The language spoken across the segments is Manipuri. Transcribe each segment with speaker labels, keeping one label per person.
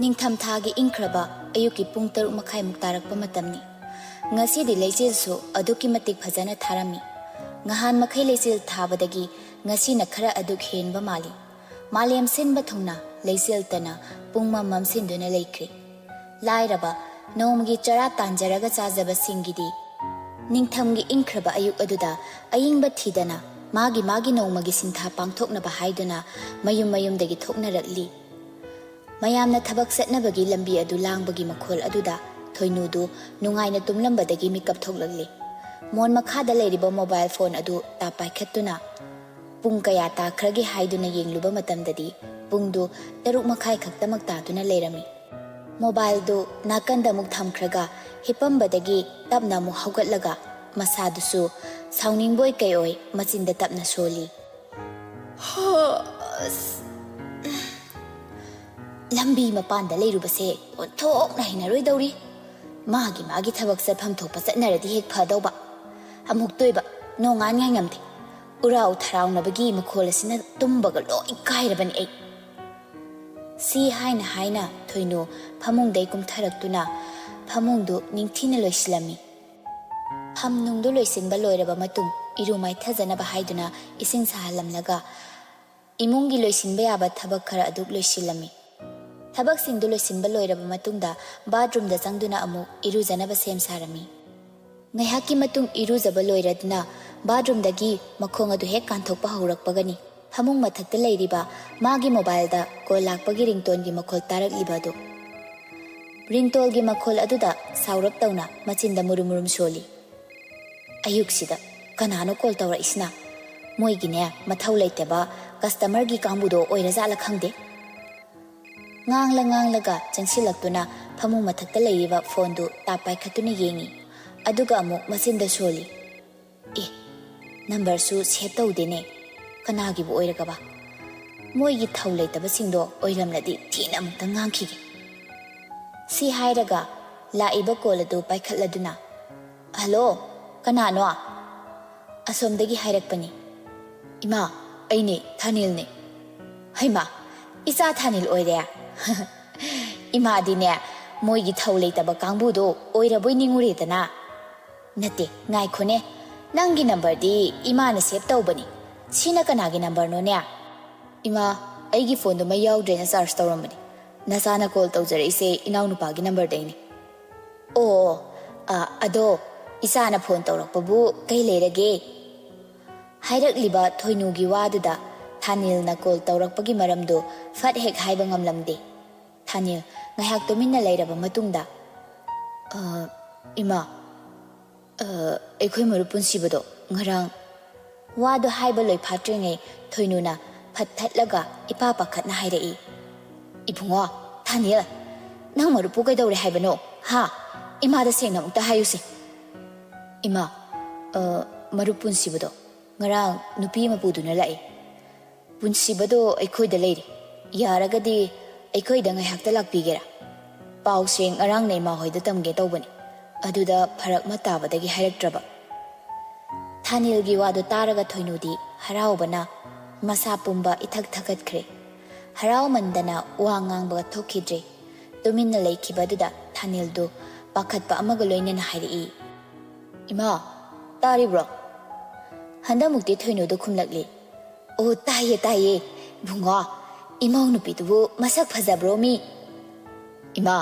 Speaker 1: ꯅꯤꯡꯊꯝ ꯊꯥꯒꯤ ꯏꯪꯈ꯭ꯔꯕ ꯑꯌꯨꯛꯀꯤ ꯄꯨꯡ 6:30 ꯇꯥꯔꯛꯄ ꯃꯇꯝꯅꯤ. ꯉꯁꯤꯗꯤ ꯂꯩꯆꯤꯜꯁꯨ ꯑꯗꯨꯛꯀꯤ ꯃꯇꯤꯛ ꯐꯖꯅ ꯊꯥꯔꯝꯃꯤ. ꯉꯍꯥꯟ ꯃꯈꯩ ꯂꯩꯆꯤꯜ ꯊꯥꯕꯗꯒꯤ ꯉꯁꯤꯅ ꯈꯔ ꯑꯗꯨꯛ ꯍꯦꯟꯕ ꯃꯥꯜꯂꯤ. ꯃꯥꯂꯦꯝ ꯁꯤꯟꯕ ꯊꯨꯡꯅ ꯂꯩꯆꯤꯜꯇꯅ ꯄꯨꯡꯃꯝ ꯃꯝꯁꯤꯟꯗꯨꯅ ꯂꯩꯈ꯭ꯔꯦ. ꯂꯥꯏꯔꯕ ꯅꯣꯡꯃꯒꯤ ꯆꯔꯥ ꯇꯥꯟꯖꯔꯒ ꯆꯥꯖꯕꯁꯤꯡꯒꯤꯗꯤ ꯅꯤꯡꯊꯝꯒꯤ ꯏꯪꯈ꯭ꯔꯕ ꯑꯌꯨꯛ ꯑꯗꯨꯗ ꯑꯏꯪꯕ ꯊꯤꯗꯅ ꯃꯥꯒꯤ ꯅꯣꯡꯃꯒꯤ ꯁꯤꯟꯊꯥ ꯄꯥꯡꯊꯣꯛꯅꯕ ꯍꯥꯏꯗꯨꯅ ꯃꯌꯨꯝꯗꯒꯤ ꯊꯣꯛꯅꯔꯛꯂꯤ. ꯃꯌꯥꯝꯅ ꯊꯕꯛ ꯆꯠꯅꯕꯒꯤ ꯂꯝꯕꯤ ꯑꯗꯨ ಲಾಂಬꯒꯤ ꯃꯈꯣꯜ ꯑꯗꯨꯗ ꯊꯣꯏꯅꯨꯗꯨ ꯅꯨꯡꯉꯥꯏꯅ ꯇꯨꯝꯂꯝꯕꯗꯒꯤ ಮಿಕಪ್ ꯊꯣꯛꯂꯛꯂꯤ. ꯃꯣꯟ ꯃꯈꯥꯗ ꯂꯩꯔꯤꯕ ꯃꯣꯕꯥꯏꯜ ꯐꯣꯟ ꯑꯗꯨ ꯇꯥꯞ ꯄꯥꯏꯈꯠꯇꯨꯅ ꯄꯨꯡ ꯀꯌꯥ ꯇꯥꯈ꯭ꯔꯒꯦ ꯍꯥꯏꯗꯨꯅ ꯌꯦꯡꯂꯨꯕ ꯃꯇꯝꯗꯗꯤ ꯄꯨꯡꯗꯨ 6:30 ꯈꯛꯇꯃꯛ ꯇꯥꯗꯨꯅ ꯂꯩꯔꯝꯃꯤ. ꯃꯣꯕꯥꯏꯜꯗꯨ ꯅꯥꯀꯟꯗ ꯑꯃꯨꯛ ꯊꯝꯈ꯭ꯔꯒ ꯍꯤꯞꯄꯝꯕꯗꯒꯤ ꯇꯞꯅ ꯑꯃꯨꯛ ꯍꯧꯒꯠꯂꯒ ꯃꯁꯥꯗꯨꯁꯨ ꯁꯥꯎꯅꯤꯡꯕꯣꯏ ꯀꯩꯑꯣꯏ ꯃꯆꯤꯟꯗ ꯇꯞꯅ ꯁꯣꯜꯂꯤ. ꯂꯝꯕꯤ ꯃꯄꯥꯟꯗ ꯂꯩꯔꯨꯕꯁꯦ ꯑꯣꯟꯊꯣꯛꯅ ꯍꯩꯅꯔꯣꯏꯗꯧꯔꯤ. ꯃꯥꯒꯤ ꯊꯕꯛ ꯆꯠꯐꯝ ꯊꯣꯛꯄ ꯆꯠꯅꯔꯗꯤ ꯍꯦꯛ ꯐꯗꯧꯕ. ꯑꯃꯨꯛ ꯇꯣꯏꯕ ꯅꯣꯡꯉꯥꯟꯉꯥꯏ ꯉꯝꯗꯦ. ꯎꯔꯥꯎ ꯊꯔꯥꯎꯅꯕꯒꯤ ꯃꯈꯣꯜ ꯑꯁꯤꯅ ꯇꯨꯝꯕꯒ ꯂꯣꯏ ꯀꯥꯏꯔꯕꯅꯤ ꯑꯩ. ꯁꯤ ꯍꯥꯏꯅ ꯊꯣꯏꯅꯨ ꯐꯃꯨꯡꯗꯩ ꯀꯨꯝꯊꯔꯛꯇꯨꯅ ꯐꯃꯨꯡꯗꯨ ꯅꯤꯡꯊꯤꯅ ꯂꯣꯏꯁꯤꯜꯂꯝꯃꯤ. ꯐꯝꯅꯨꯡꯗꯨ ꯂꯣꯏꯁꯤꯟꯕ ꯂꯣꯏꯔꯕ ꯃꯇꯨꯡ ꯏꯔꯨ ꯃꯥꯏꯊꯖꯅꯕ ꯍꯥꯏꯗꯨꯅ ꯏꯁꯤꯡ ꯁꯥꯍꯜꯂꯝꯂꯒ ꯏꯃꯨꯡꯒꯤ ꯂꯣꯏꯁꯤꯟꯕ ꯌꯥꯕ ꯊꯕꯛ ꯈꯔ ꯑꯗꯨ ꯂꯣꯏꯁꯤꯜꯂꯝꯃꯤ. ꯊꯕꯛꯁꯤꯡꯗꯨ ꯂꯣꯏꯁꯤꯟꯕ ꯂꯣꯏꯔꯕ ꯃꯇꯨꯡꯗ ꯕꯥꯊꯔꯨꯝꯗ ꯆꯪꯗꯨꯅ ꯑꯃꯨꯛ ꯏꯔꯨꯖꯅꯕ ꯁꯦꯝ ꯁꯥꯔꯝꯃꯤ. ꯉꯥꯏꯍꯥꯛꯀꯤ ꯃꯇꯨꯡ ꯏꯔꯨꯖꯕ ꯂꯣꯏꯔꯗꯨꯅ ꯕꯥꯊꯔꯨꯝꯗꯒꯤ ꯃꯈꯣꯡ ꯑꯗꯨ ꯍꯦꯛ ꯀꯥꯟꯊꯣꯛꯄ ꯍꯧꯔꯛꯄꯒꯅꯤ ꯐꯃꯨꯡ ꯃꯊꯛꯇ ꯂꯩꯔꯤꯕ ꯃꯥꯒꯤ ꯃꯣꯕꯥꯏꯜꯗ ꯀꯣꯜ ꯂꯥꯛꯄꯒꯤ ꯔꯤꯡꯇꯣꯟꯒꯤ ꯃꯈꯣꯜ ꯇꯥꯔꯛꯂꯤꯕ ꯑꯗꯨ. ꯔꯤꯡꯇꯣꯜꯒꯤ ꯃꯈꯣꯜ ꯑꯗꯨꯗ ꯁꯥꯎꯔꯞ ꯇꯧꯅ ꯃꯆꯤꯟꯗ ꯃꯨꯔꯨꯝ ꯁꯣꯜꯂꯤ. ꯑꯌꯨꯛꯁꯤꯗ ꯀꯅꯥꯅꯣ ꯀꯣꯜ ꯇꯧꯔꯛꯏꯁꯤꯅ? ꯃꯣꯏꯒꯤꯅꯦ ꯃꯊꯧ ꯂꯩꯇꯕ ꯀꯁꯇꯃꯔꯒꯤ ꯀꯥꯡꯕꯨꯗꯣ ꯑꯣꯏꯔꯖꯥꯠꯂ ꯈꯪꯗꯦ. ꯉꯥꯡꯂꯒ ꯆꯪꯁꯤꯜꯂꯛꯇꯨꯅ ꯐꯃꯨꯡ ꯃꯊꯛꯇ ꯂꯩꯔꯤꯕ ꯐꯣꯟꯗꯨ ꯇꯥꯞ ꯄꯥꯏꯈꯠꯇꯨꯅ ꯌꯦꯡꯉꯤ. ꯑꯗꯨꯒ ꯑꯃꯨꯛ ꯃꯆꯤꯟꯗ ꯁꯣꯜꯂꯤ. ꯅꯝꯕꯔꯁꯨ ꯁꯦꯚ ꯇꯧꯗꯦꯅꯦ. ꯀꯅꯥꯒꯤꯕꯨ ꯑꯣꯏꯔꯒꯕ? ꯃꯣꯏꯒꯤ ꯊꯧ ꯂꯩꯇꯕꯁꯤꯡꯗꯣ ꯑꯣꯏꯔꯝꯂꯗꯤ ꯊꯤꯅ ꯑꯃꯨꯛꯇ ꯉꯥꯡꯈꯤꯒꯦ. ꯁꯤ ꯍꯥꯏꯔꯒ ꯂꯥꯛꯏꯕ ꯀꯣꯜ ꯑꯗꯨ ꯄꯥꯏꯈꯠꯂꯗꯨꯅ ꯍꯜꯂꯣ, ꯀꯅꯥꯅꯣ? ꯑꯁꯣꯝꯗꯒꯤ ꯍꯥꯏꯔꯛꯄꯅꯤ. ꯏꯃꯥ, ꯑꯩꯅꯦ ꯊꯥꯅꯤꯜꯅꯦ. ꯍꯩꯃꯥ, ꯏꯆꯥ ꯊꯥꯅꯤꯜ ꯑꯣꯏꯔꯦ. ꯏꯃꯥꯗꯤꯅꯦ ꯃꯣꯏꯒꯤ ꯊꯧ ꯂꯩꯇꯕ ꯀꯥꯡꯕꯨꯗꯣ ꯑꯣꯏꯔꯕꯣꯏ ꯅꯤꯡꯉꯨꯔꯦꯗꯅ. ꯅꯠꯇꯦ, ꯉꯥꯏꯈꯣꯅꯦ, ꯅꯪꯒꯤ ꯅꯝꯕꯔꯗꯤ ꯏꯃꯥꯅ ꯁꯦꯚ ꯇꯧꯕꯅꯤ. ꯁꯤꯅ ꯀꯅꯥꯒꯤ ꯅꯝꯕꯔꯅꯣꯅꯦ? ꯏꯃꯥ, ꯑꯩꯒꯤ ꯐꯣꯟꯗꯣ ꯃꯩ ꯌꯥꯎꯗ꯭ꯔꯦꯅ ꯆꯥꯔꯖ ꯇꯧꯔꯝꯕꯅꯤ. ꯅꯆꯥꯅ ꯀꯣꯜ ꯇꯧꯖꯔꯛꯏꯁꯦ ꯏꯅꯥꯎꯅꯨꯄꯥꯒꯤ ꯅꯝꯕꯔꯗꯩꯅꯤ. ꯑꯗꯣ ꯏꯆꯥꯅ ꯐꯣꯟ ꯇꯧꯔꯛꯄꯕꯨ ꯀꯩ ꯂꯩꯔꯒꯦ? ꯍꯥꯏꯔꯛꯂꯤꯕ ꯊꯣꯏꯅꯨꯒꯤ ꯋꯥꯗꯨꯗ ꯊꯥꯅꯤꯜꯅ ꯀꯣꯜ ꯇꯧꯔꯛꯄꯒꯤ ꯃꯔꯝꯗꯨ ꯐꯠ ꯍꯦꯛ ꯍꯥꯏꯕ ꯉꯝꯂꯝꯗꯦ. ꯊꯥꯅꯤꯜ ꯉꯥꯏꯍꯥꯛ ꯇꯨꯃꯤꯟꯅ ꯂꯩꯔꯕ ꯃꯇꯨꯡꯗ ꯏꯃꯥ, ꯑꯩꯈꯣꯏ ꯃꯔꯨꯞ ꯄꯨꯟꯁꯤꯕꯗꯣ ꯉꯔꯥꯡ. ꯋꯥꯗꯨ ꯍꯥꯏꯕ ꯂꯣꯏꯐꯥꯠꯇ꯭ꯔꯤꯉꯩ ꯊꯣꯏꯅꯨꯅ ꯐꯠ ꯊꯠꯂꯒ ꯏꯄꯥ ꯄꯥꯈꯠꯅ ꯍꯥꯏꯔꯛꯏ. ꯏꯕꯨꯡꯉꯣ, ꯊꯥꯅꯤꯜ, ꯅꯪ ꯃꯔꯨꯞꯄꯨ ꯀꯩꯗꯧꯔꯦ ꯍꯥꯏꯕꯅꯣ? ꯏꯃꯥꯗ ꯁꯦꯡꯅ ꯑꯃꯨꯛꯇ ꯍꯥꯏꯌꯨꯁꯤ. ꯏꯃꯥ, ꯃꯔꯨꯞ ꯄꯨꯟꯁꯤꯕꯗꯣ ꯉꯔꯥꯡ ꯅꯨꯄꯤ ꯑꯃ ꯄꯨꯗꯨꯅ ꯂꯥꯛꯏ. ꯄꯨꯟꯁꯤꯕꯗꯣ ꯑꯩꯈꯣꯏꯗ ꯂꯩꯔꯤ. ꯌꯥꯔꯒꯗꯤ ꯑꯩꯈꯣꯏꯗ ꯉꯥꯏꯍꯥꯛꯇ ꯂꯥꯛꯄꯤꯒꯦꯔꯥ? ꯄꯥꯎꯁꯦ ꯉꯔꯥꯡꯅ ꯏꯃꯥ ꯍꯣꯏꯗ ꯇꯝꯒꯦ ꯇꯧꯕꯅꯤ. ꯑꯗꯨꯗ ꯐꯔꯛ ꯑꯃ ꯇꯥꯕꯗꯒꯤ ꯍꯥꯏꯔꯛꯇ꯭ꯔꯕ. ꯊꯥꯅꯤꯜꯒꯤ ꯋꯥꯗꯨ ꯇꯥꯔꯒ ꯊꯣꯏꯅꯨꯗꯤ ꯍꯔꯥꯎꯕꯅ ꯃꯁꯥ ꯄꯨꯝꯕ ꯏꯊꯛ ꯊꯛꯀꯠꯈ꯭ꯔꯦ. ꯍꯔꯥꯎꯃꯟꯗꯅ ꯋꯥ ꯉꯥꯡꯕꯒ ꯊꯣꯛꯈꯤꯗ꯭ꯔꯦ. ꯇꯨꯃꯤꯟꯅ ꯂꯩꯈꯤꯕꯗꯨꯗ ꯊꯥꯅꯤꯜꯗꯨ ꯄꯥꯈꯠꯄ ꯑꯃꯒ ꯂꯣꯏꯅꯅ ꯍꯥꯏꯔꯛꯏ. ꯏꯃꯥ, ꯇꯥꯔꯤꯕ꯭ꯔꯣ? ꯍꯟꯗꯛꯃꯨꯛꯇꯤ ꯊꯣꯏꯅꯨꯗꯨ ꯈꯨꯝꯂꯛꯂꯤ. ꯇꯥꯏꯌꯦ. ꯏꯕꯨꯡꯉꯣ, ꯏꯃꯧ ꯅꯨꯄꯤꯗꯨꯕꯨ ꯃꯁꯛ ꯐꯖꯕ꯭ꯔꯣ ꯃꯤ? ꯏꯃꯥ,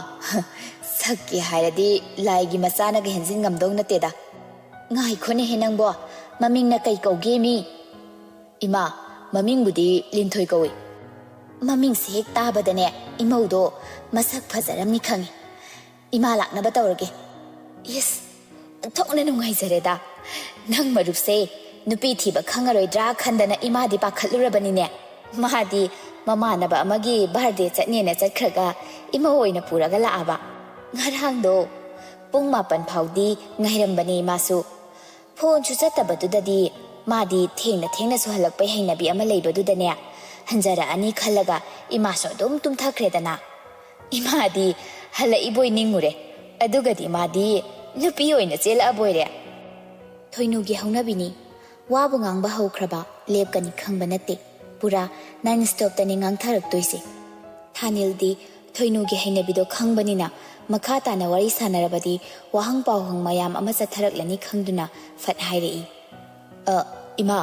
Speaker 1: ꯁꯛꯀꯤ ꯍꯥꯏꯔꯗꯤ ꯂꯥꯏꯒꯤ ꯃꯆꯥꯅꯒ ꯍꯦꯟꯖꯤꯟ ꯉꯝꯗꯧ ꯅꯠꯇꯦꯗ. ꯉꯥꯏꯈꯣꯅꯦꯍꯦ ꯅꯪꯕꯣ, ꯃꯃꯤꯡꯅ ꯀꯩ ꯀꯧꯒꯦ ꯃꯤ? ꯏꯃꯥ, ꯃꯃꯤꯡꯕꯨꯗꯤ ꯂꯤꯟꯊꯣꯏ ꯀꯧꯏ. ꯃꯃꯤꯡꯁꯦ ꯍꯦꯛ ꯇꯥꯕꯗꯅꯦ ꯏꯃꯧꯗꯣ ꯃꯁꯛ ꯐꯖꯔꯝꯅꯤ ꯈꯪꯉꯤ. ꯏꯃꯥ ꯂꯥꯛꯅꯕ ꯇꯧꯔꯒꯦ. ꯊꯣꯛꯅ ꯅꯨꯡꯉꯥꯏꯖꯔꯦꯗ. ꯅꯪ ꯃꯔꯨꯞꯁꯦ ꯅꯨꯄꯤ ꯊꯤꯕ ꯈꯪꯉꯔꯣꯏꯗ꯭ꯔꯥ ꯈꯟꯗꯅ ꯏꯃꯥꯗꯤ ꯄꯥꯈꯠꯂꯨꯔꯕꯅꯤꯅꯦ. ꯃꯥꯗꯤ ꯃꯃꯥꯟꯅꯕ ꯑꯃꯒꯤ ꯕꯥꯔꯗꯦ ꯆꯠꯅꯦꯅ ꯆꯠꯈ꯭ꯔꯒ ꯏꯃꯧ ꯑꯣꯏꯅ ꯄꯨꯔꯒ ꯂꯥꯛꯑꯕ. ꯉꯔꯥꯡꯗꯣ ꯄꯨꯡ 9 ꯐꯥꯎꯗꯤ ꯉꯥꯏꯔꯝꯕꯅꯤ ꯏꯃꯥꯁꯨ. ꯐꯣꯟꯁꯨ ꯆꯠꯇꯕꯗꯨꯗꯗꯤ ꯃꯥꯗꯤ ꯊꯦꯡꯅꯁꯨ ꯍꯜꯂꯛꯄꯩ ꯍꯩꯅꯕꯤ ꯑꯃ ꯂꯩꯕꯗꯨꯗꯅꯦ ꯍꯟꯖꯔꯛꯑꯅꯤ ꯈꯜꯂꯒ ꯏꯃꯥꯁꯨ ꯑꯗꯨꯝ ꯇꯨꯝꯊꯈ꯭ꯔꯦꯗꯅ. ꯏꯃꯥꯗꯤ ꯍꯜꯂꯛꯏꯕꯣꯏ ꯅꯤꯡꯉꯨꯔꯦ. ꯑꯗꯨꯒꯗꯤ ꯃꯥꯗꯤ ꯅꯨꯄꯤ ꯑꯣꯏꯅ ꯆꯦꯜꯂꯛꯑꯕꯣꯏꯔꯦ. ꯊꯣꯏꯅꯨꯒꯤ ꯍꯧꯅꯕꯤꯅꯤ. ꯋꯥꯕꯨ ꯉꯥꯡꯕ ꯍꯧꯈ꯭ꯔꯕ ꯂꯦꯞꯀꯅꯤ ꯈꯪꯕ ꯅꯠꯇꯦ. ꯄꯨꯔꯥ ꯅꯟ ꯁ꯭ꯇꯣꯞꯇꯅꯤ ꯉꯥꯡꯊꯔꯛꯇꯣꯏꯁꯦ. ꯊꯥꯅꯤꯜꯗꯤ Thoinugi hainabido khangbanina makha tana wari sanarabadi wahang pawhang mayam ama chathaраklani khangduna fat hairei ima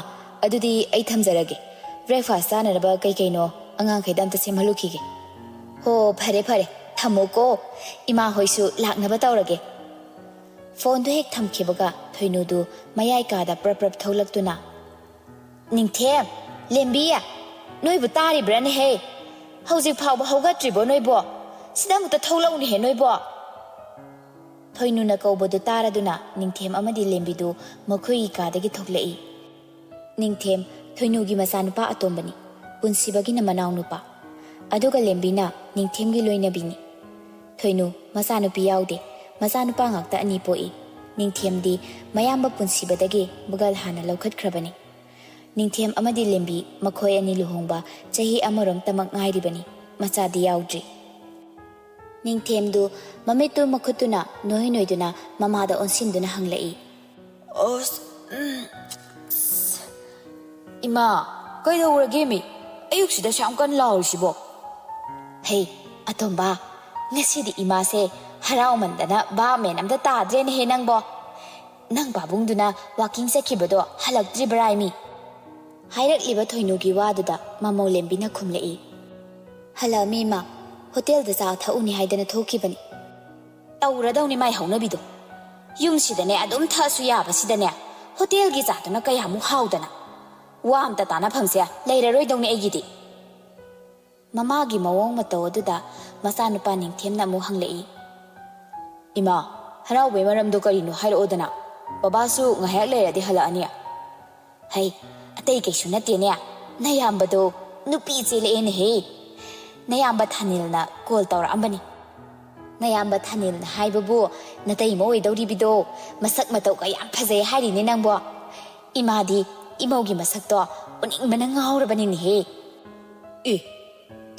Speaker 1: adudi ai thamjarage breakfast sanaraba kai kaino angang khaidam ta semhalukige ho phare phare thamoko ima hoisu laknaba tawrage phone du hek thamkhibaga thoinudu mayai ka da prap tholaktuna ningthem lembiya noibu tari brane he hauji phawba haugatribo noibo sidamukta tholauni he noibo thoinuna kawbodu taraduna ningthem amadi lembidu makhoi ka dagi thoklei ningthem thoinugi masanupa atombani punsibagi na manaw nupa aduga lembina ningthemgi loinabini thoinu masanupi yaude masanupa ngakta ani poi ningthemdi mayamba punsibadagi bugal hana laukhatkrabani ningthem amadi lembi makhoi ani luhongba chahi amarom tamak ngairibani machadi yaudri ningthemdu mamitu makhutuna noiduna mamada onsinduna hanglai os ima kaidawrage mi ayuksida shamkan laurisibo hey atomba ngasidi ima se harau mandana ba menamda tadre ne he nangbo nang babungduna walking sakhibado halakdri braimi hairak liba thoinugi waduda mamau lembina khumlei halami ma hotel da sa thauni haidana thokibani tawradawni mai haunabido yumsidane adum thasu yaba sidane hotel gi jatuna kayamu haudana wa amta tana phamse leiraroi dongni aigidi mamagi mawong mataw aduda masanupa ningthemna mu hanglei ima haraube maramdo karino hairodana babasu ngayak leiradi halani hai atei kaisu natene nayambado nupi chele ene he nayamba thanilna call tawra ambani nayamba thanilna haibabu natai moi dawribido masak mataw ka yam phajai hari ni nangbo imadi imaugi masakto uning mana ngaurabani ni he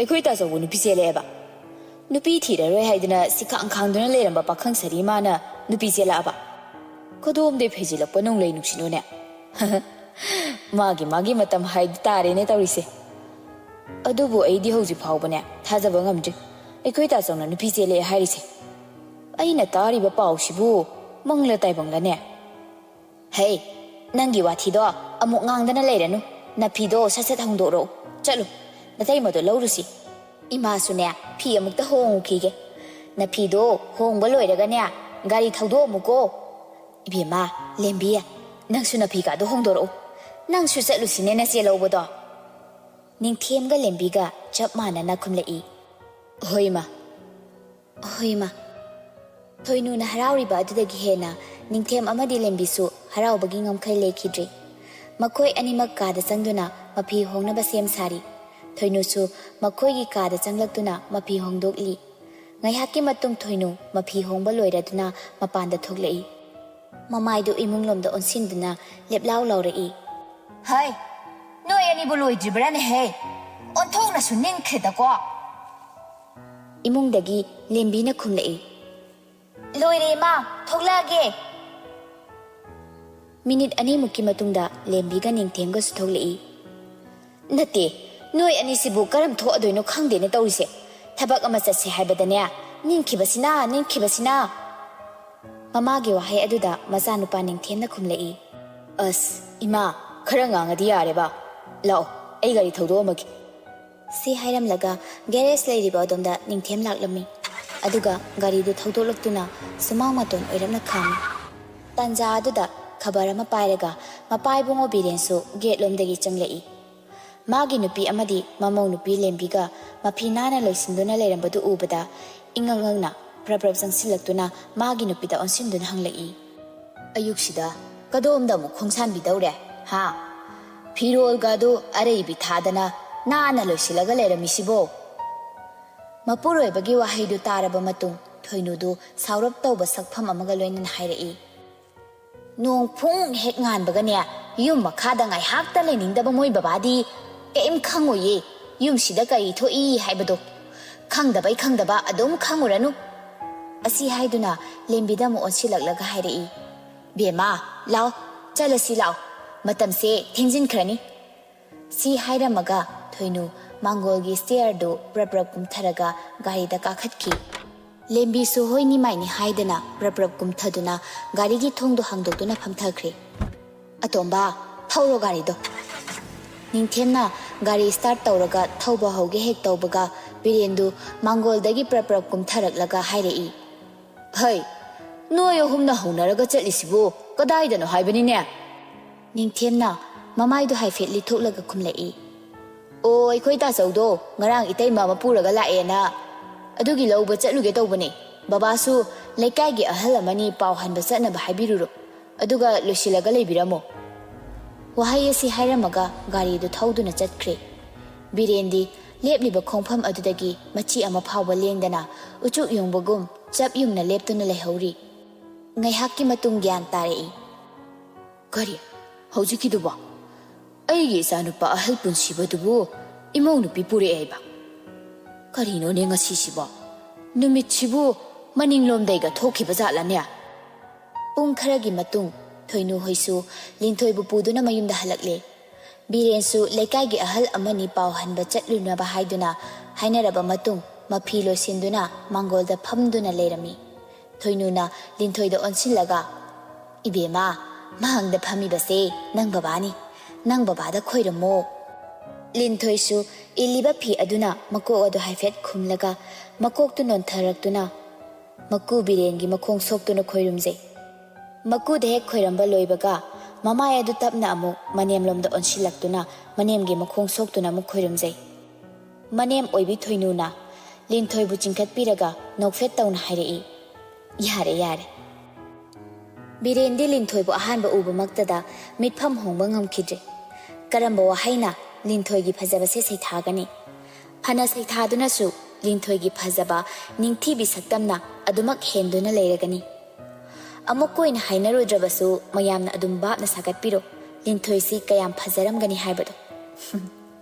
Speaker 1: akhoi ta sawu nupi chele ba nupi thiraroi haidina sikhang khangduna leramba pakhang sari mana nupi chela ba kodom de phejilakpa nong lei nuksinone magi matam haid tare ne tawrise adubu aidi hoji phawbane thajaba ngamdri akhoi ta songna nupi chele hairise aina tariba pawsibu mangla taibangla ne hey nangi wathido amuk ngangdana leiranu nafido saset hangdoro chalo natai mado laurusi ima sune phi amukta hongukige nafido hongba loiraga ne gari thawdo amuko ibema lembiya nangsu nafi ka do hongdoro nangsu chatlusine na che lawbodo ningthemga lembiga chap manana khumlei hoima thoinu na harauriba adudagi hena ningthem amadi lembisu haraubagi ngamkhai lekhidri makhoi animak kada changduna mapi hongnaba sem sari thoinusu makhoi gi kada changlaktuna mapi hongdokli ngaihaki matung thoinu mapi hongba loiraduna mapanda thoklei mamaidu imunglomda onsinduna leplau laurei hai noi ani boloi jibrane he onthongna suning khedako imungdagi lembina khumlei loire ma thoklage minute ani mukki matungda lembiga ningthemga su thoklei nate noi ani sibu karam tho adoino khangde ne tawrise thabak ama chase haibadane ningkhibasina mamagi wahai aduda masanupa ningthemna khumlei as ima khara ngangadi yare ba lao ai gari thawdo amagi si hairam laga garage leiriba adomda ningthem laklami aduga gari du thawdolaktuna sumang maton oiramna khami tanja aduda khabar ama pairaga mapai bungo birensu gate lomdagi changlei magi nupi amadi mamau nupi lembiga maphinana loisinduna leirambadu ubada ingangangna prab sangsilaktuna magi nupida onsinduna hanglei ayuksida kadomda mu khongsan bidawre ha phirol gadu areibi thadana nana loisilaga leramisibo mapuroi bagi wahaidu taraba matung thoinudu saurap tawba sakpham amaga loinan hairei nong phung hek ngan bagane yum makhada ngai hakta leningdaba moi babadi keim khangoye yum sida kai thoi haibado khangdaba adum khanguranu asi haiduna lembida mo onsilaglaga hairei bema law chalasi law matamse thingjin khrani si hairamaga thoinu ꯃꯥꯡꯒꯣꯜꯒꯤ ꯁ꯭ꯇꯤꯌꯔꯗꯨ ꯄ꯭ꯔꯞ ꯄ꯭ꯔꯞ ꯀꯨꯝꯊꯔꯒ ꯒꯥꯔꯤꯗ ꯀꯥꯈꯠꯈꯤ꯫ ꯂꯦꯝꯕꯤꯁꯨ ꯍꯣꯏ ꯅꯤꯃꯥꯏꯅꯤ ꯍꯥꯏꯗꯅ ꯄ꯭ꯔꯞ ꯄ꯭ꯔꯞ ꯀꯨꯝꯊꯗꯨꯅ ꯒꯥꯔꯤꯒꯤ ꯊꯣꯡꯗꯣ ꯍꯥꯡꯗꯣꯛꯇꯨꯅ ꯐꯝꯊꯈ꯭ꯔꯦ꯫ ꯑꯇꯣꯝꯕ ꯊꯧꯔꯣ ꯒꯥꯔꯤꯗꯣ꯫ ꯅꯤꯡꯊꯦꯝꯅ ꯒꯥꯔꯤ ꯁ꯭ꯇꯥꯔꯠ ꯇꯧꯔꯒ ꯊꯧꯕ ꯍꯧꯒꯦ ꯍꯦꯛ ꯇꯧꯕꯒ ꯕꯤꯔꯦꯟꯗꯨ ꯃꯥꯡꯒꯣꯜꯗꯒꯤ ꯄ꯭ꯔꯞ ꯄ꯭ꯔꯞ ꯀꯨꯝꯊꯔꯛꯂꯒ ꯍꯥꯏꯔꯛꯏ, ꯍꯩ ꯅꯣꯏ ꯑꯍꯨꯝꯅ ꯍꯧꯅꯔꯒ ꯆꯠꯂꯤꯁꯤꯕꯨ ꯀꯗꯥꯏꯗꯅꯣ ꯍꯥꯏꯕꯅꯤꯅꯦ꯫ ꯅꯤꯡꯊꯦꯝꯅ ꯃꯃꯥꯏꯗꯨ ꯍꯥꯏꯐꯦꯠ ꯂꯤꯊꯣꯛꯂꯒ ꯈꯨꯝꯂꯛꯏ, ꯑꯣ ꯑꯩꯈꯣꯏ ꯇꯥꯆꯧꯗꯣ ꯉꯔꯥꯡ ꯏꯇꯩꯃ ꯑꯃ ꯄꯨꯔꯒ ꯂꯥꯛꯑꯦꯅ ꯑꯗꯨꯒꯤ ꯂꯧꯕ ꯆꯠꯂꯨꯒꯦ ꯇꯧꯕꯅꯦ꯫ ꯕꯕꯥꯁꯨ ꯂꯩꯀꯥꯏꯒꯤ ꯑꯍꯜ ꯑꯃꯅꯤ ꯄꯥꯎ ꯍꯟꯕ ꯆꯠꯅꯕ ꯍꯥꯏꯕꯤꯔꯨꯔꯣ, ꯑꯗꯨꯒ ꯂꯣꯏꯁꯤꯜꯂꯒ ꯂꯩꯕꯤꯔꯝꯃꯣ꯫ ꯋꯥꯍꯩ ꯑꯁꯤ ꯍꯥꯏꯔꯝꯃꯒ ꯒꯥꯔꯤꯗꯨ ꯊꯧꯗꯨꯅ ꯆꯠꯈ꯭ꯔꯦ꯫ ꯕꯤꯔꯦꯟꯗꯤ ꯂꯦꯞꯂꯤꯕ ꯈꯣꯡꯐꯝ ꯑꯗꯨꯗꯒꯤ ꯃꯆꯤ ꯑꯃ ꯐꯥꯎꯕ ꯂꯦꯡꯗꯅ ꯎꯆꯨꯛ ꯌꯨꯡꯕꯒꯨꯝ ꯆꯞ ꯌꯨꯡꯅ ꯂꯦꯞꯇꯨꯅ ꯂꯩꯍꯧꯔꯤ꯫ ꯉꯥꯏꯍꯥꯛꯀꯤ ꯃꯇꯨꯡ ꯒ꯭ꯌꯥꯟ ꯇꯥꯔꯛꯏ, ꯀꯔꯤ ꯍꯧꯖꯤꯛꯀꯤꯗꯨꯕꯣ? ꯑꯩꯒꯤ ꯏꯆꯥꯅꯨꯄꯥ ꯑꯍꯜ ꯄꯨꯟꯁꯤꯕꯗꯨꯕꯨ ꯏꯃꯧ ꯅꯨꯄꯤ ꯄꯨꯔꯛꯑꯦ ꯍꯥꯏꯕ? ꯀꯔꯤꯅꯣꯅꯦ ꯉꯁꯤꯁꯤꯕꯣ? ꯅꯨꯃꯤꯠꯁꯤꯕꯨ ꯃꯅꯤꯡꯂꯣꯝꯗꯩꯒ ꯊꯣꯛꯈꯤꯕ ꯖꯥꯠꯂꯅꯦ? ꯄꯨꯡ ꯈꯔꯒꯤ ꯃꯇꯨꯡ ꯊꯣꯏꯅꯨ ꯍꯣꯏꯁꯨ ꯂꯤꯟꯊꯣꯏꯕꯨ ꯄꯨꯗꯨꯅ ꯃꯌꯨꯝꯗ ꯍꯜꯂꯛꯂꯦ꯫ ꯕꯤꯔꯦꯟꯁꯨ ꯂꯩꯀꯥꯏꯒꯤ ꯑꯍꯜ ꯑꯃꯅꯤ ꯄꯥꯎ ꯍꯟꯕ ꯆꯠꯂꯨꯅꯕ ꯍꯥꯏꯗꯨꯅ ꯍꯥꯏꯅꯔꯕ ꯃꯇꯨꯡ ꯃꯐꯤ ꯂꯣꯏꯁꯤꯟꯗꯨꯅ ꯃꯥꯡꯒꯣꯜꯗ ꯐꯝꯗꯨꯅ ꯂꯩꯔꯝꯃꯤ꯫ ꯊꯣꯏꯅꯨꯅ ꯂꯤꯟꯊꯣꯏꯗ ꯑꯣꯟꯁꯤꯜꯂꯒ, ꯏꯕꯦꯝꯃ ꯃꯥꯡꯗ ꯐꯝꯃꯤꯕꯁꯦ ꯅꯪ ꯕꯕꯥꯅꯤ, ꯅꯪ ꯕꯕꯥꯗ ꯈꯣꯏꯔꯝꯃꯣ꯫ ꯂꯤꯟꯊꯣꯏꯁꯨ ꯏꯜꯂꯤꯕ ꯐꯤ ꯑꯗꯨꯅ ꯃꯀꯣꯛ ꯑꯗꯨ ꯍꯥꯏꯐꯦꯠ ꯈꯨꯝꯂꯒ ꯃꯀꯣꯛꯇꯨ ꯅꯣꯟꯊꯔꯛꯇꯨꯅ ꯃꯀꯨ ꯕꯤꯔꯦꯟꯒꯤ ꯃꯈꯣꯡ ꯁꯣꯛꯇꯨꯅ ꯈꯣꯏꯔꯨꯝꯖꯩ꯫ ꯃꯀꯨꯗ ꯍꯦꯛ ꯈꯣꯏꯔꯝꯕ ꯂꯣꯏꯕꯒ ꯃꯃꯥꯏ ꯑꯗꯨ ꯇꯞꯅ ꯑꯃꯨꯛ ꯃꯅꯦꯝꯂꯣꯝꯗ ꯑꯣꯟꯁꯤꯜꯂꯛꯇꯨꯅ ꯃꯅꯦꯝꯒꯤ ꯃꯈꯣꯡ ꯁꯣꯛꯇꯨꯅ ꯑꯃꯨꯛ ꯈꯣꯏꯔꯨꯝꯖꯩ꯫ ꯃꯅꯦꯝ ꯑꯣꯏꯕꯤ ꯊꯣꯏꯅꯨꯅ ꯂꯤꯟꯊꯣꯏꯕꯨ ꯆꯤꯡꯈꯠꯄꯤꯔꯒ ꯅꯣꯛꯐꯦꯠ ꯇꯧꯅ ꯍꯥꯏꯔꯛꯏ, ꯌꯥꯔꯦ ꯌꯥꯔꯦ꯫ ꯕꯤꯔꯦꯟꯗꯤ ꯂꯤꯟꯊꯣꯏꯕꯨ ꯑꯍꯥꯟꯕ ꯎꯕꯃꯛꯇꯗ ꯃꯤꯠꯐꯝ ꯍꯣꯡꯕ ꯉꯝꯈꯤꯗ꯭ꯔꯦ꯫ ꯀꯔꯝꯕ ꯋꯥꯍꯩꯅ ꯂꯤꯟꯊꯣꯏꯒꯤ ꯐꯖꯕꯁꯦ ꯁꯩꯊꯥꯒꯅꯤ? ꯐꯅ ꯁꯩꯊꯥꯗꯨꯅꯁꯨ ꯂꯤꯟꯊꯣꯏꯒꯤ ꯐꯖꯕ ꯅꯤꯡꯊꯤꯕꯤ ꯁꯛꯇꯝꯅ ꯑꯗꯨꯃꯛ ꯍꯦꯟꯗꯨꯅ ꯂꯩꯔꯒꯅꯤ꯫ ꯑꯃꯨꯛ ꯀꯣꯏꯅ ꯍꯥꯏꯅꯔꯨꯗ꯭ꯔꯕꯁꯨ ꯃꯌꯥꯝꯅ ꯑꯗꯨꯝ ꯚꯥꯞꯅ ꯁꯥꯒꯠꯄꯤꯔꯣ ꯂꯤꯟꯊꯣꯏꯁꯤ ꯀꯌꯥꯝ ꯐꯖꯔꯝꯒꯅꯤ ꯍꯥꯏꯕꯗꯣ꯫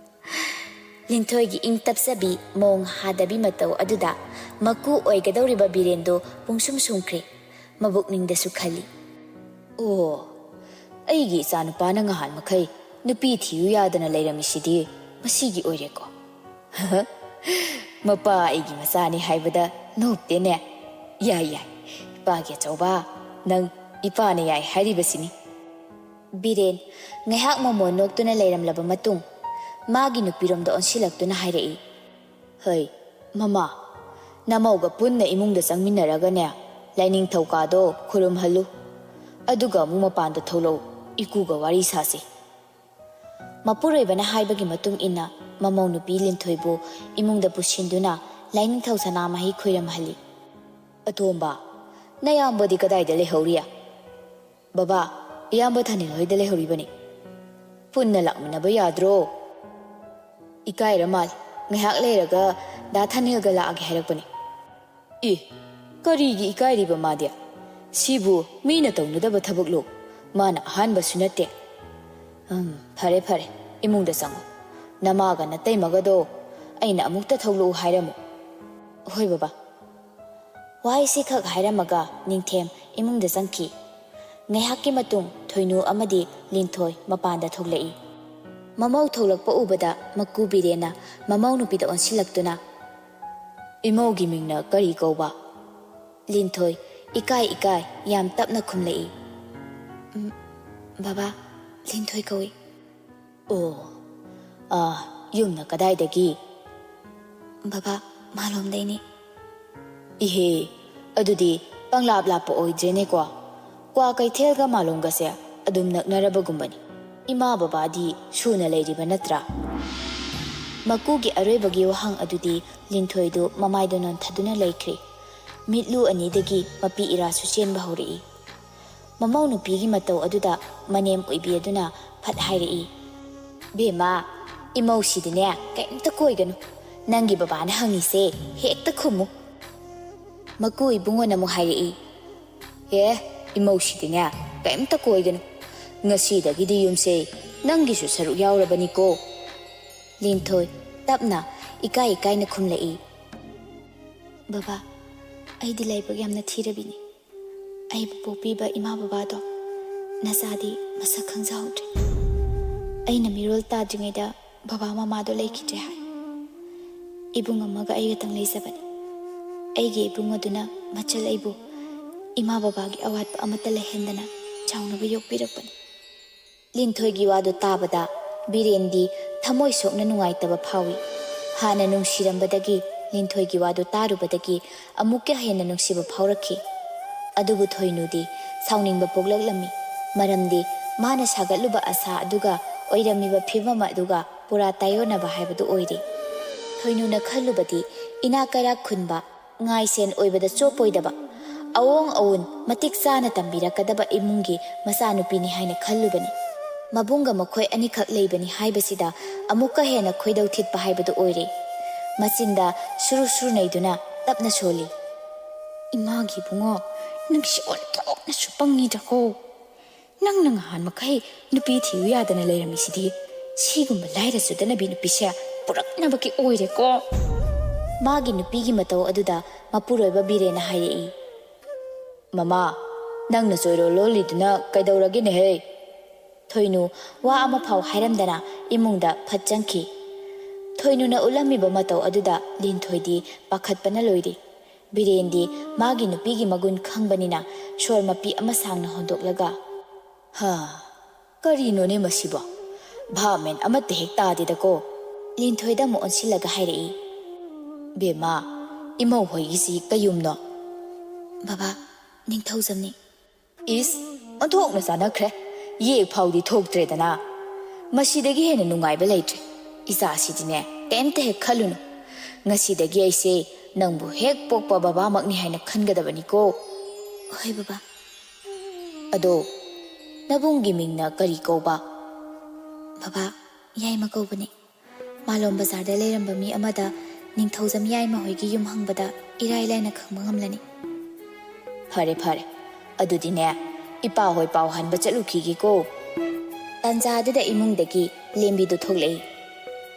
Speaker 1: ꯂꯤꯟꯊꯣꯏꯒꯤ ꯏꯪ ꯇꯞꯆꯕꯤ ꯃꯣꯡ ꯍꯥꯗꯕꯤ ꯃꯇꯧ ꯑꯗꯨꯗ ꯃꯀꯨ ꯑꯣꯏꯒꯗꯧꯔꯤꯕ ꯕꯤꯔꯦꯟꯗꯨ ꯄꯨꯡꯁꯨꯝ ꯁꯨꯝꯈ꯭ꯔꯦ꯫ ꯃꯕꯨꯛꯅꯤꯡꯗꯁꯨ ꯈꯜꯂꯤ, ꯑꯣ ꯑꯩꯒꯤ ꯏꯆꯥꯅꯨꯄꯥꯅ ꯉꯍꯥꯟ ꯃꯈꯩ ꯅꯨꯄꯤ ꯊꯤꯌꯨ ꯌꯥꯗꯅ ꯂꯩꯔꯝꯃꯤꯁꯤꯗꯤ ꯃꯁꯤꯒꯤ ꯑꯣꯏꯔꯦꯀꯣ꯫ ꯃꯄꯥ ꯑꯩꯒꯤ ꯃꯆꯥꯅꯤ ꯍꯥꯏꯕꯗ ꯅꯣꯞꯇꯦꯅꯦ꯫ ꯌꯥꯏ ꯌꯥꯏ ꯏꯄꯥꯒꯤ ꯑꯆꯧꯕ, ꯅꯪ ꯏꯄꯥꯅ ꯌꯥꯏ ꯍꯥꯏꯔꯤꯕꯁꯤꯅꯤ꯫ ꯕꯤꯔꯦꯟ ꯉꯥꯏꯍꯥꯛ ꯃꯣꯃꯣꯟ ꯅꯣꯛꯇꯨꯅ ꯂꯩꯔꯝꯂꯕ ꯃꯇꯨꯡ ꯃꯥꯒꯤ ꯅꯨꯄꯤꯔꯣꯝꯗ ꯑꯣꯟꯁꯤꯜꯂꯛꯇꯨꯅ ꯍꯥꯏꯔꯛꯏ, ꯍꯩ ꯃꯃꯥ, ꯅꯃꯧꯒ ꯄꯨꯟꯅ ꯏꯃꯨꯡꯗ ꯆꯪꯃꯤꯟꯅꯔꯒꯅꯦ ꯂꯥꯏꯅꯤꯡꯊꯧꯀꯥꯗꯣ ꯈꯨꯔꯨꯝꯍꯜꯂꯨ, ꯑꯗꯨꯒ ꯑꯃꯨꯛ ꯃꯄꯥꯟꯗ ꯊꯣꯛꯂꯛꯎ, ꯏꯀꯨꯒ ꯋꯥꯔꯤ ꯁꯥꯁꯤ꯫ ꯃꯄꯨꯔꯣꯏꯕꯅ ꯍꯥꯏꯕꯒꯤ ꯃꯇꯨꯡ ꯏꯟꯅ ꯃꯃꯧ ꯅꯨꯄꯤ ꯂꯤꯟꯊꯣꯏꯕꯨ ꯏꯃꯨꯡꯗ ꯄꯨꯁꯤꯟꯗꯨꯅ ꯂꯥꯏꯅꯤꯡꯊꯧ ꯁꯅꯥꯃꯍꯤ ꯈꯣꯏꯔꯝꯍꯜꯂꯤ꯫ ꯑꯇꯣꯝꯕ ꯅꯌꯥꯝꯕꯗꯤ ꯀꯗꯥꯏꯗ ꯂꯩꯍꯧꯔꯤ? ꯕꯕꯥ ꯏꯌꯥꯝꯕ ꯊꯥꯅꯤꯜ ꯍꯣꯏꯗ ꯂꯩꯍꯧꯔꯤꯕꯅꯤ꯫ ꯄꯨꯟꯅ ꯂꯥꯛꯃꯤꯟꯅꯕ ꯌꯥꯗ꯭ꯔꯣ? ꯏꯀꯥꯏꯔ ꯃꯥꯜꯂꯤ, ꯉꯥꯏꯍꯥꯛ ꯂꯩꯔꯒ ꯗꯥ ꯊꯥꯅꯤꯜꯒ ꯂꯥꯛꯑꯒꯦ ꯍꯥꯏꯔꯛꯄꯅꯤ꯫ ꯀꯔꯤꯒꯤ ꯏꯀꯥꯏꯔꯤꯕ ꯃꯥꯗꯤ? ꯁꯤꯕꯨ ꯃꯤꯅ ꯇꯧꯅꯗꯕ ꯊꯕꯛꯂꯣ? ꯃꯥꯅ ꯑꯍꯥꯟꯕꯁꯨ ꯅꯠꯇꯦ꯫ ꯐꯔꯦ ꯐꯔꯦ ꯏꯃꯨꯡꯗ ꯆꯪꯉꯣ, ꯅꯃꯥꯒ ꯅꯇꯩꯃꯒꯗꯣ ꯑꯩꯅ ꯑꯃꯨꯛꯇ ꯊꯣꯛꯂꯛꯎ ꯍꯥꯏꯔꯝꯃꯨ꯫ ꯍꯣꯏ ꯕꯕꯥ꯫ ꯋꯥꯍꯩꯁꯤ ꯈꯛ ꯍꯥꯏꯔꯝꯃꯒ ꯅꯤꯡꯊꯦꯝ ꯏꯃꯨꯡꯗ ꯆꯪꯈꯤ꯫ ꯉꯥꯏꯍꯥꯛꯀꯤ ꯃꯇꯨꯡ ꯊꯣꯏꯅꯨ ꯑꯃꯗꯤ ꯂꯤꯟꯊꯣꯏ ꯃꯄꯥꯟꯗ ꯊꯣꯛꯂꯛꯏ꯫ ꯃꯃꯧ ꯊꯣꯛꯂꯛꯄ ꯎꯕꯗ ꯃꯀꯨ ꯕꯤꯔꯦꯟꯅ ꯃꯃꯧ ꯅꯨꯄꯤꯗ ꯑꯣꯟꯁꯤꯜꯂꯛꯇꯨꯅ, ꯏꯃꯧꯒꯤ ꯃꯤꯡꯅ ꯀꯔꯤ ꯀꯧꯕ? ꯂꯤꯟꯊꯣꯏ ꯏꯀꯥꯏ ꯏꯀꯥꯏ ꯌꯥꯝ ꯇꯞꯅ ꯈꯨꯝꯂꯛꯏ, ꯕꯕꯥ ꯂꯤꯟꯊꯣꯏ ꯀꯧꯏ꯫ ꯑꯣ, ꯌꯨꯝꯅ ꯀꯗꯥꯏꯗꯒꯤ? ꯕꯕꯥ ꯃꯥꯂꯣꯝꯗꯩꯅꯤ꯫ ꯏꯍꯦ, ꯑꯗꯨꯗꯤ ꯄꯪꯂꯥꯞ ꯂꯥꯞꯄ ꯑꯣꯏꯗ꯭ꯔꯦꯅꯦꯀꯣ꯫ ꯀ꯭ꯋꯥ ꯀꯩꯊꯦꯜꯒ ꯃꯥꯂꯣꯝꯒꯁꯦ ꯑꯗꯨꯝ ꯅꯛꯅꯔꯕꯒꯨꯝꯕꯅꯤ꯫ ꯏꯃꯥ ꯕꯕꯥꯗꯤ ꯁꯨꯅ ꯂꯩꯔꯤꯕ ꯅꯠꯇ꯭ꯔꯥ? ꯃꯀꯨꯒꯤ ꯑꯔꯣꯏꯕꯒꯤ ꯋꯥꯍꯪ ꯑꯗꯨꯗꯤ ꯂꯤꯟꯊꯣꯏꯗꯨ ꯃꯃꯥꯏꯗ ꯅꯣꯟꯊꯗꯨꯅ ꯂꯩꯈ꯭ꯔꯦ꯫ ꯃꯤꯠꯂꯨ ꯑꯅꯤꯗꯒꯤ ꯃꯄꯤ ꯏꯔꯥꯁꯨ ꯆꯦꯟꯕ ꯍꯧꯔꯛꯏ꯫ ꯃꯃꯧ ꯅꯨꯄꯤꯒꯤ ꯃꯇꯧ ꯑꯗꯨꯗ ꯃꯅꯦꯝ ꯑꯣꯏꯕꯤ ꯑꯗꯨꯅ ꯐꯠ ꯍꯥꯏꯔꯛꯏ, ꯕꯦꯝꯃ ꯏꯃꯧꯁꯤꯗꯤꯅꯦ ꯀꯩꯝꯇ ꯀꯣꯏꯒꯅꯨ, ꯅꯪꯒꯤ ꯕꯕꯥꯅ ꯍꯪꯉꯤꯁꯦ ꯍꯦꯛꯇ ꯈꯨꯝꯃꯨ꯫ ꯃꯀꯨ ꯏꯕꯨꯡꯉꯣꯅ ꯑꯃꯨꯛ ꯍꯥꯏꯔꯛꯏ, ꯏꯃꯧꯁꯤꯗꯤꯅꯦ ꯀꯩꯝꯇ ꯀꯣꯏꯒꯅꯨ, ꯉꯁꯤꯗꯒꯤꯗꯤ ꯌꯨꯝꯁꯦ ꯅꯪꯒꯤꯁꯨ ꯁꯔꯨꯛ ꯌꯥꯎꯔꯕꯅꯤꯀꯣ꯫ ꯂꯤꯟꯊꯣꯏ ꯇꯞꯅ ꯏꯀꯥꯏ ꯏꯀꯥꯏꯅ ꯈꯨꯝꯂꯛꯏ, ꯕꯕꯥ ꯑꯩꯗꯤ ꯂꯥꯏꯕꯛ ꯌꯥꯝꯅ ꯊꯤꯔꯕꯤꯅꯤ꯫ ꯑꯩꯕꯨ ꯄꯣꯛꯄꯤꯕ ꯏꯃꯥ ꯕꯕꯥꯗꯣ ꯅꯆꯥꯗꯤ ꯃꯁꯛ ꯈꯪꯖꯍꯧꯗ꯭ꯔꯦ꯫ ꯑꯩꯅ ꯃꯤꯔꯣꯜ ꯇꯥꯗ꯭ꯔꯤꯉꯩꯗ ꯕꯕꯥ ꯃꯃꯥꯗꯣ ꯂꯩꯈꯤꯗ꯭ꯔꯦ ꯍꯥꯏ꯫ ibung amaga aiga tang leizabani. Aigi ibung aduna machal aibu ima babagi awat amata lehendana chaunaba yokpirakpani. Linthoigi wadu tabada Birendi thamoi sokna nungaitaba phawi. Hana nungsirambadagi Linthoigi wadu tarubadagi amukke hena nungsiba phaurakhi. Adubu thoinudi sauningba poglaklammi. Maramdi mana sagatluba asa aduga oiramiba phibama aduga pura tayonaba haibadu oiri. Thoinuna khallubadi ina kaira khunba ngaisen oibada chopoidaba. Awong awun matik sana tambirakadaba imungi masanupini haina khallubani. Mabunga makhoi anikak leibani haibasida amukka hena khoidau thitpa haibadu oire. Machinda suru suru naiduna tapna soli. Imagi bungo nangsi onthokna supangi dako. Nang han makai nupi thiu yadana leiramisidi sigumba lairasu danabi nupisa puraknabaki oire ko. Magi nupigi matau aduda mapuroiba birena hairei. Mama, nangna soiro loliduna kaidauragine he. Thoinu wa ama phau hairamdana imungda phatchangki. Thoinuna ulamiba matau aduda Linthoidi pakhatpana loiri. Birendi magi nupigi magun khangbanina shor mapi ama sangna hondoklaga. Ha, karino ne masiba. Bhamen amate hek tadidako. Linthoida mo onsilaga hairei. Bema, imau hoigisi kayumno. Baba, ningthauzamni. Is, onthokna sanakre. Ye phawdi thokdredana. Masidagi hena nungaiba leitre. Isa asidine kemte hek khalunu. Ngasidagi aise nangbu hek pokpa baba makni haina khangadabani ko. Hoi baba. Ado nabungi mingna kari kauba. Baba, yaima kaubani. Malom bazarda leiramba mi amada ningthauzam yaima hoigi yum hangbada irai laina khangba ngamlani. Phare phare. Adudine ipa hoi pau hanba chalukhigi ko. Tanja aduda imungdagi lembidu thoklei.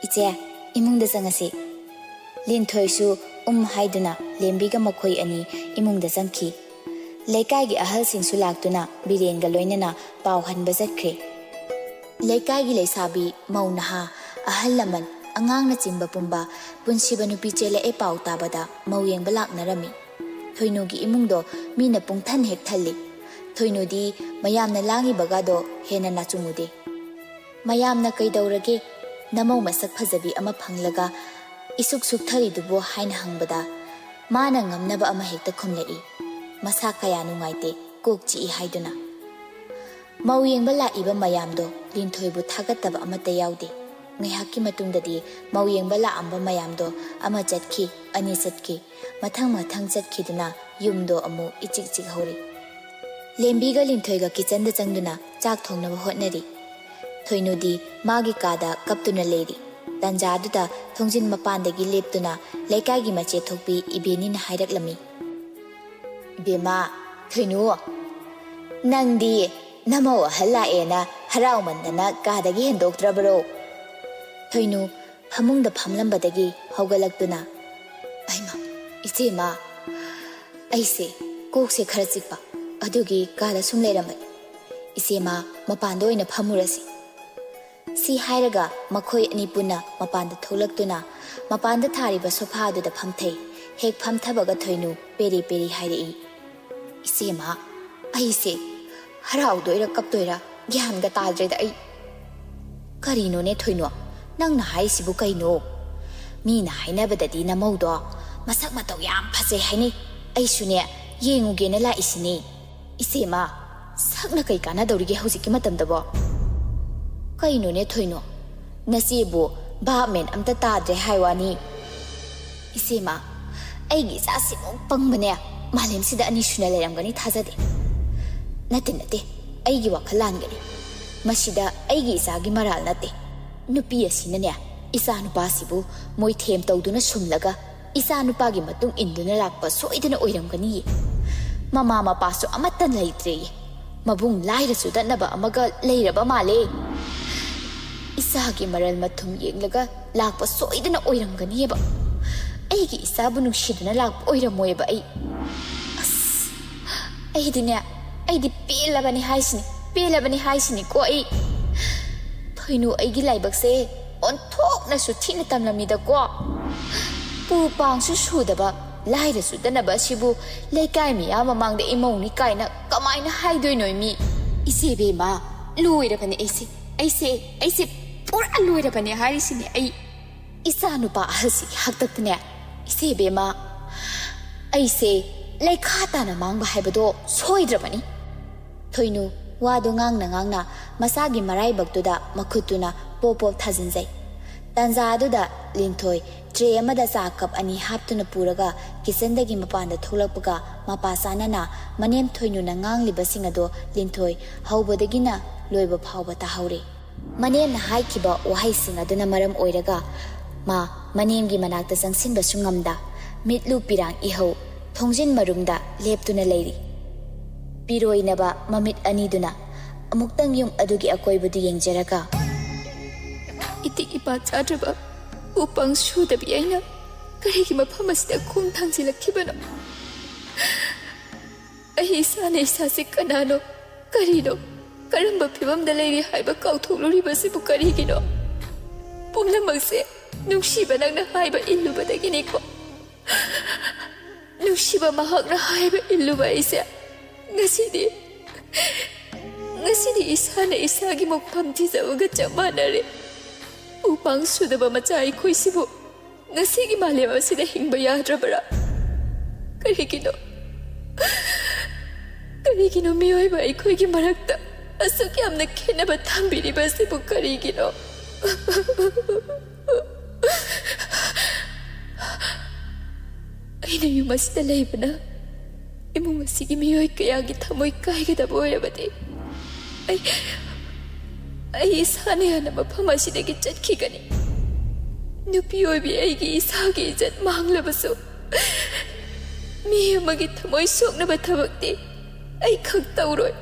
Speaker 1: Iche imungda changasi. Linthoisu haiduna lembiga makhoi ani imungda changki. Leikaigi ahal singsu laktuna birenga loinana pau hanba jatkre. Leikaigi leisabi maunaha ahal laman angangna chimba pumba punsiba nupi chele e pau tabada mauyengba laknarami. Thoinugi imungdo mina pungthan hek thalli. Thoinudi mayamna langi bagado hena nachumude. Mayamna kaidaurage namau masak phajabi ama phanglaga isuk suk thari dubo haina hangbada mana ngamnaba ama hekta khumlei. Masa kaya nungaite kokchi haiduna. Mau yengba laiba mayamdo Linthoibu thagataba amata yaude. Ngaihakki matungdadi mau yengba laamba mayamdo ama chatki ani chatki mathang chatkiduna yumdo amu ichik chik hori. Lembiga Linthoiga kitchen da changduna chak thongnaba hotnari. Thoinudi magi kada kaptuna leiri. Tanjaduda thongjin mapandagi leptuna leikaigi mache thokpi ibenina hairaklami. Bema, Thoinu nangdi namo halaena haraumandana kadagi hendoktrabaro. Thoinu phamungda phamlambadagi hawgalaktuna. Aima, ichema, aise kokse khara chikpa adugi kada sum leiramai. Isema mapando oina phamurasi. Si hairaga makhoi ani puna mapanda tholaktuna mapanda thariba sofa aduda phamthei hek phamthabaga Thoinu peri peri hairei. Isema aise haraudoira kaptoira gyanga tadreda ai. Karino ne Thoinu nangna haisibu kaino. Mina hainabadadi namaudo masak matau yam phase haini. Aisune yengugena la isini. Isema sakna kai kana daurige hojiki matamdabo. Kaino ne Thoinu nasibu bamen amta tadre haiwani. Isema aigi sasi pangbane malem sida ani suna leramgani thajade. Nate aigi wakhalangani. Masida aigi isagi maral nate. Nupi asina ne isa nupasibu moi them tawduna sumlaga isa nupagi matung induna lakpa soidana oiramgani. Mama mapaso amatan leitre. Mabung lairasu danaba amaga leiraba male. Isagi maral mathum yenglaga lakpa soidana oiramgani ba. Aigi isabu nungsiduna lakpa oiramoyeba ai. As aidine aidi pelabani haisini ko ai. Thoinu aigi laibakse onthokna su thina tamlamida ko. ꯄꯨ ꯄꯥꯡꯁꯨ ꯁꯨꯗꯕ ꯂꯥꯏꯔꯁꯨ ꯗꯅꯕ ꯑꯁꯤꯕꯨ ꯂꯩꯀꯥꯏ ꯃꯤꯌꯥꯝ ꯃꯃꯥꯡꯗ ꯏꯃꯧꯅꯤ ꯀꯥꯏꯅ ꯀꯃꯥꯏꯅ ꯍꯥꯏꯗꯣꯏꯅꯣ ꯃꯤ?
Speaker 2: ꯏꯆꯦꯕꯦꯝꯃ ꯂꯣꯏꯔꯕꯅꯦ ꯑꯩꯁꯦ ꯄꯨꯔꯥ ꯂꯣꯏꯔꯕꯅꯦ ꯍꯥꯏꯔꯤꯁꯤꯅꯦ ꯑꯩ
Speaker 1: ꯏꯆꯥ ꯅꯨꯄꯥ ꯑꯍꯜꯁꯤꯒꯤ ꯍꯥꯛꯇꯛꯇꯅꯦ ꯏꯆꯦꯕꯦꯝꯃ ꯑꯩꯁꯦ ꯂꯩꯈꯥ ꯇꯥꯅ ꯃꯥꯡꯕ ꯍꯥꯏꯕꯗꯣ ꯁꯣꯏꯗ꯭ꯔꯕꯅꯤ꯫ ꯊꯣꯏꯅꯨ ꯋꯥꯗꯣ ꯉꯥꯡꯅ ꯉꯥꯡꯅ ꯃꯁꯥꯒꯤ ꯃꯔꯥꯏꯕꯛꯇꯨꯗ ꯃꯈꯨꯠꯇꯨꯅ ꯄꯣꯞ ꯄꯣꯞ ꯊꯥꯖꯤꯟꯖꯩ꯫ ꯇꯥꯟꯖꯥ ꯑꯗꯨꯗ ꯂꯤꯟꯊꯣꯏ ꯇ꯭ꯔꯦ ꯑꯃꯗ ꯆꯥ ꯀꯞ 2 ꯍꯥꯞꯇꯨꯅ ꯄꯨꯔꯒ ꯀꯤꯆꯟꯗꯒꯤ ꯃꯄꯥꯟꯗ ꯊꯣꯛꯂꯛꯄꯒ ꯃꯄꯥ ꯆꯥꯅꯅ ꯃꯅꯦꯝ ꯊꯣꯏꯅꯨꯅ ꯉꯥꯡꯂꯤꯕꯁꯤꯡ ꯑꯗꯣ ꯂꯤꯟꯊꯣꯏ ꯍꯧꯕꯗꯒꯤꯅ ꯂꯣꯏꯕ ꯐꯥꯎꯕ ꯇꯥꯍꯧꯔꯦ꯫ ꯃꯅꯦꯝꯅ ꯍꯥꯏꯈꯤꯕ ꯋꯥꯍꯩꯁꯤꯡ ꯑꯗꯨꯅ ꯃꯔꯝ ꯑꯣꯏꯔꯒ ꯃꯥ ꯃꯅꯦꯝꯒꯤ ꯃꯅꯥꯛꯇ ꯆꯪꯁꯤꯟꯕꯁꯨ ꯉꯝꯗ ꯃꯤꯠꯂꯨ ꯄꯤꯔꯥꯡ ꯏꯍꯧ ꯊꯣꯡꯖꯤꯟ ꯃꯔꯨꯝꯗ ꯂꯦꯞꯇꯨꯅ ꯂꯩꯔꯤ꯫ ꯄꯤꯔꯣꯏꯅꯕ ꯃꯃꯤꯠ ꯑꯅꯤꯗꯨꯅ ꯑꯃꯨꯛꯇꯪ ꯌꯨꯝ ꯑꯗꯨꯒꯤ ꯑꯀꯣꯏꯕꯗꯨ ꯌꯦꯡꯖꯔꯒ
Speaker 2: ꯏꯇꯤꯛ ꯏꯄꯥ ꯆꯥꯗ꯭ꯔꯕ ꯎꯄꯪ ꯁꯨꯗꯕꯤ ꯑꯩꯅ ꯀꯔꯤꯒꯤ ꯃꯐꯝ ꯑꯁꯤꯗ ꯈꯣꯡ ꯊꯥꯡꯖꯤꯜꯂꯛꯈꯤꯕꯅꯣ? ꯑꯩ ꯏꯁꯥꯅ ꯏꯁꯥꯁꯦ ꯀꯅꯥꯅꯣ ꯀꯔꯤꯅꯣ ꯀꯔꯝꯕ ꯐꯤꯕꯝꯗ ꯂꯩꯔꯤ ꯍꯥꯏꯕ ꯀꯥꯎꯊꯣꯛꯂꯨꯔꯤꯕꯁꯤꯕꯨ ꯀꯔꯤꯒꯤꯅꯣ? ꯄꯨꯝꯅꯃꯛꯁꯦ ꯅꯨꯡꯁꯤꯕ ꯅꯪꯅ ꯍꯥꯏꯕ ꯏꯜꯂꯨꯕꯗꯒꯤꯅꯤꯀꯣ꯫ ꯅꯨꯡꯁꯤꯕ ꯃꯍꯥꯛꯅ ꯍꯥꯏꯕ ꯏꯜꯂꯨꯕ ꯑꯩꯁꯦ ꯉꯁꯤꯗꯤ ꯏꯁꯥꯅ ꯏꯁꯥꯒꯤ ꯃꯐꯝ ꯊꯤꯖꯕꯒ ꯆꯞ ꯃꯥꯟꯅꯔꯦ꯫ ꯎꯄꯪ ꯁꯨꯗꯕ ꯃꯆꯥ ꯑꯩꯈꯣꯏꯁꯤꯕꯨ ꯉꯁꯤꯒꯤ ꯃꯥꯂꯦꯝ ꯑꯁꯤꯗ ꯍꯤꯡꯕ ꯌꯥꯗ꯭ꯔꯕꯔꯥ? ꯀꯔꯤꯒꯤꯅꯣ ꯃꯤꯑꯣꯏꯕ ꯑꯩꯈꯣꯏꯒꯤ ꯃꯔꯛꯇ ꯑꯁꯨꯛ ꯌꯥꯝꯅ ꯈꯦꯟꯅꯕ ꯊꯝꯕꯤꯔꯤꯕꯁꯤꯕꯨ ꯀꯔꯤꯒꯤꯅꯣ? ꯑꯩꯅ ꯌꯨꯝ ꯑꯁꯤꯗ ꯂꯩꯕꯅ ꯏꯃꯨꯡ ꯑꯁꯤꯒꯤ ꯃꯤꯑꯣꯏ ꯀꯌꯥꯒꯤ ꯊꯃꯣꯏ ꯀꯥꯏꯒꯗꯕ ꯑꯣꯏꯔꯕꯗꯤ ꯑꯩ ꯏꯁꯥꯅ ꯍꯥꯟꯅ ꯃꯐꯝ ꯑꯁꯤꯗꯒꯤ ꯆꯠꯈꯤꯒꯅꯤ꯫ ꯅꯨꯄꯤ ꯑꯣꯏꯕꯤ ꯑꯩꯒꯤ ꯏꯁꯥꯒꯤ ꯏꯖꯠ ꯃꯥꯡꯂꯕꯁꯨ ꯃꯤ ꯑꯃꯒꯤ ꯊꯃꯣꯏ ꯁꯣꯛꯅꯕ ꯊꯕꯛꯇꯤ ꯑꯩ ꯈꯛ ꯇꯧꯔꯣꯏ꯫